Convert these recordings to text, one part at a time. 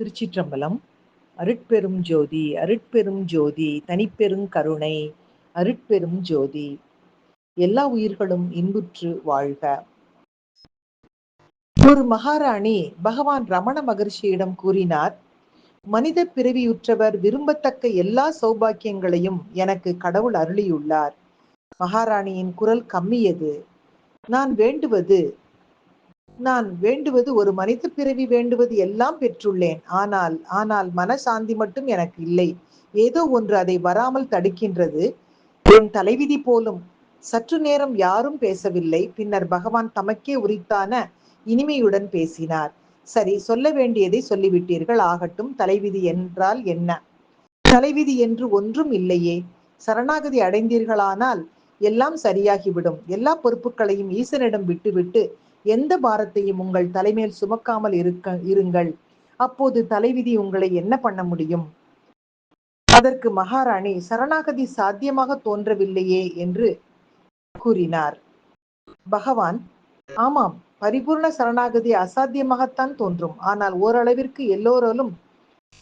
திருச்சிற்றம்பலம். அருட்பெரும் ஜோதி அருட்பெரும் ஜோதி தனிப்பெரும் கருணை அருட்பெரும் ஜோதி. எல்லா உயிர்களும் இன்புற்று வாழ்க. ஒரு மகாராணி பகவான் ரமண மகர்ஷியிடம் கூறினார், மனித பிறவியுற்றவர் விரும்பத்தக்க எல்லா சௌபாக்கியங்களையும் எனக்கு கடவுள் அருளியுள்ளார். மகாராணியின் குரல் கம்மியது. நான் வேண்டுவது ஒரு மனித பிறவி வேண்டுவது எல்லாம் பெற்றுள்ளேன். ஆனால் மனசாந்தி மட்டும் எனக்கு இல்லை. ஏதோ ஒன்று அதை வராமல் தடுக்கின்றது. என் தலைவிதி போலும். சற்று நேரம் யாரும் பேசவில்லை. பின்னர் பகவான் தமக்கே உரித்தான இனிமையுடன் பேசினார். சரி, சொல்ல வேண்டியதை சொல்லிவிட்டீர்கள், ஆகட்டும். தலைவிதி என்றால் என்ன? தலைவிதி என்று ஒன்றும் இல்லையே. சரணாகதி அடைந்தீர்களானால் எல்லாம் சரியாகிவிடும். எல்லா பொறுப்புகளையும் ஈசனிடம் விட்டுவிட்டு எந்த பாரத்தையும் உங்கள் தலைமேல் சுமக்காமல் இருங்கள். அப்போது தலைவிதி உங்களை என்ன பண்ண முடியும்? அதற்கு மகாராணி, சரணாகதி சாத்தியமாக தோன்றவில்லையே என்று கூறினார். பகவான், ஆமாம், பரிபூர்ண சரணாகதி அசாத்தியமாகத்தான் தோன்றும். ஆனால் ஓரளவிற்கு எல்லோராலும்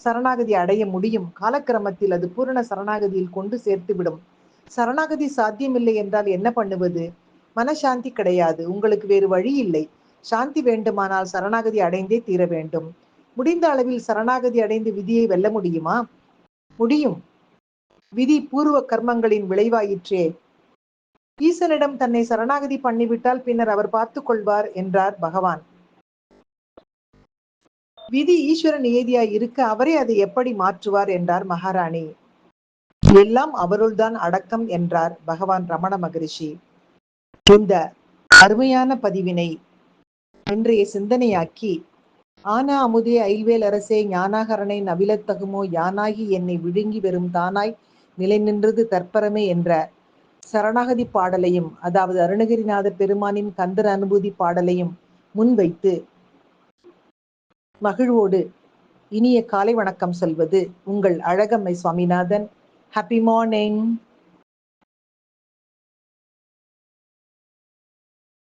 சரணாகதி அடைய முடியும். காலக்கிரமத்தில் அது பூரண சரணாகதியில் கொண்டு சேர்த்துவிடும். சரணாகதி சாத்தியமில்லை என்றால் என்ன பண்ணுவது? மனசாந்தி கிடையாது. உங்களுக்கு வேறு வழி இல்லை. சாந்தி வேண்டுமானால் சரணாகதி அடைந்தே தீர வேண்டும். முடிந்த அளவில் சரணாகதி அடைந்து விதியை வெல்ல முடியுமா? முடியும். விதி பூர்வ கர்மங்களின் விளைவாயிற்றே. ஈசனிடம் தன்னை சரணாகதி பண்ணிவிட்டால் பின்னர் அவர் பார்த்துக் கொள்வார் என்றார் பகவான். விதி ஈஸ்வர நியதியாய் இருக்க அவரே அதை எப்படி மாற்றுவார் என்றார் மகாராணி. எல்லாம் அவருள்தான் அடக்கம் என்றார் பகவான் ரமண மகரிஷி. இந்த அருமையான பதிவினை இன்றைய சிந்தனையாக்கி, ஆனா அமுதே ஐல்வேல் அரசே ஞானாகரனை நவிலத்தகுமோ யானாகி என்னை விழுங்கி வெறும் தானாய் நிலை நின்றது தற்பரமே என்ற சரணாகதி பாடலையும், அதாவது அருணகிரிநாத பெருமானின் கந்தர் அனுபூதி பாடலையும் முன்வைத்து மகிழ்வோடு இனிய காலை வணக்கம் சொல்வது உங்கள் அழகம்மை சுவாமிநாதன். Happy morning.